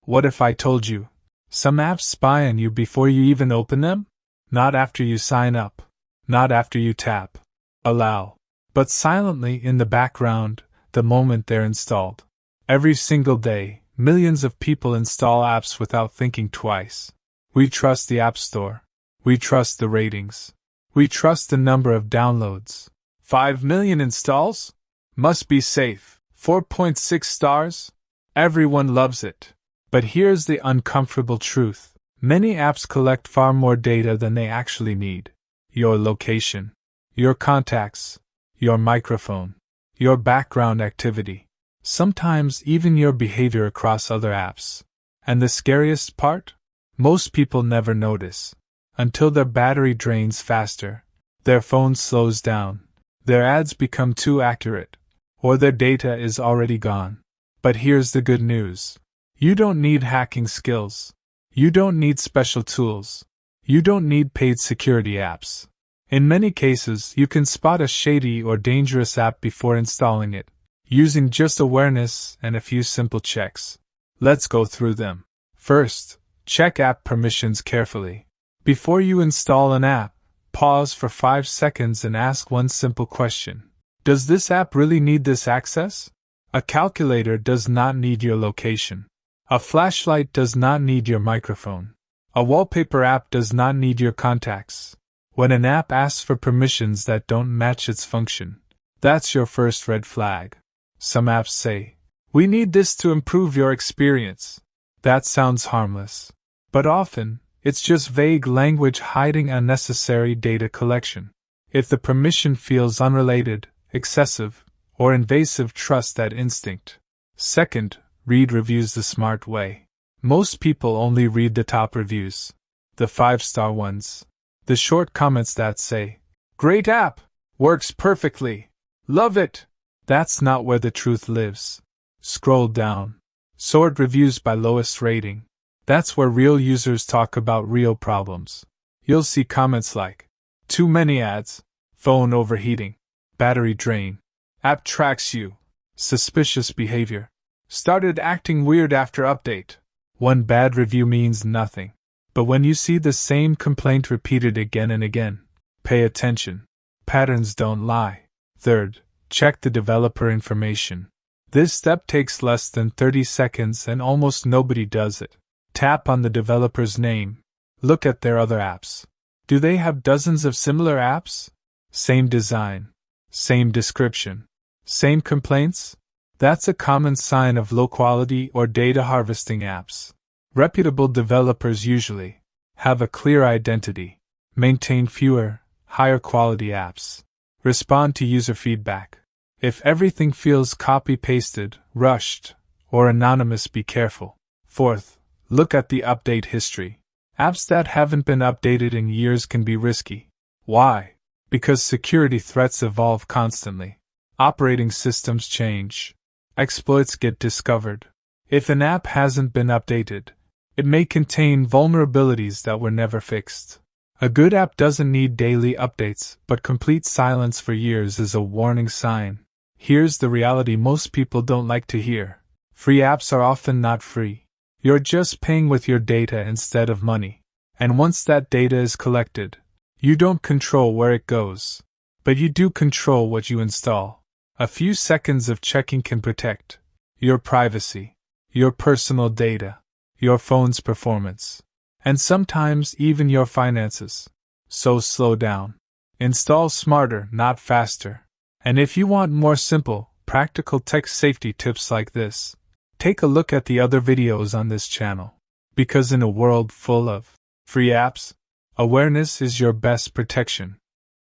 What if I told you? Some apps spy on you before you even open them? Not after you sign up. Not after you tap allow. But silently in the background, the moment they're installed. Every single day, millions of people install apps without thinking twice. We trust the App Store. We trust the ratings. We trust the number of downloads. 5 million installs? Must be safe. 4.6 stars? Everyone loves it. But here's the uncomfortable truth. Many apps collect far more data than they actually need. Your location, your contacts, your microphone, your background activity, sometimes even your behavior across other apps. And the scariest part? Most people never notice. Until their battery drains faster, their phone slows down, their ads become too accurate, or their data is already gone. But here's the good news. You don't need hacking skills. You don't need special tools. You don't need paid security apps. In many cases, you can spot a shady or dangerous app before installing it, using just awareness and a few simple checks. Let's go through them. First, check app permissions carefully. Before you install an app, pause for 5 seconds and ask one simple question. Does this app really need this access? A calculator does not need your location. A flashlight does not need your microphone. A wallpaper app does not need your contacts. When an app asks for permissions that don't match its function, that's your first red flag. Some apps say, "We need this to improve your experience." That sounds harmless. But often, it's just vague language hiding unnecessary data collection. If the permission feels unrelated, excessive, or invasive, trust that instinct. Second, read reviews the smart way. Most people only read the top reviews. The 5-star ones. The short comments that say, "Great app! Works perfectly! Love it!" That's not where the truth lives. Scroll down. Sort reviews by lowest rating. That's where real users talk about real problems. You'll see comments like, "Too many ads," "Phone overheating," "Battery drain," "App tracks you," "Suspicious behavior," "Started acting weird after update." One bad review means nothing. But when you see the same complaint repeated again and again, pay attention. Patterns don't lie. Third, check the developer information. This step takes less than 30 seconds and almost nobody does it. Tap on the developer's name. Look at their other apps. Do they have dozens of similar apps? Same design. Same description. Same complaints? That's a common sign of low quality or data harvesting apps. Reputable developers usually have a clear identity, maintain fewer, higher quality apps, respond to user feedback. If everything feels copy-pasted, rushed, or anonymous, be careful. Fourth, look at the update history. Apps that haven't been updated in years can be risky. Why? Because security threats evolve constantly. Operating systems change. Exploits get discovered. If an app hasn't been updated, it may contain vulnerabilities that were never fixed. A good app doesn't need daily updates, but complete silence for years is a warning sign. Here's the reality most people don't like to hear. Free apps are often not free. You're just paying with your data instead of money. And once that data is collected, you don't control where it goes. But you do control what you install. A few seconds of checking can protect your privacy, your personal data, your phone's performance, and sometimes even your finances. So slow down. Install smarter, not faster. And if you want more simple, practical tech safety tips like this, take a look at the other videos on this channel. Because in a world full of free apps, awareness is your best protection.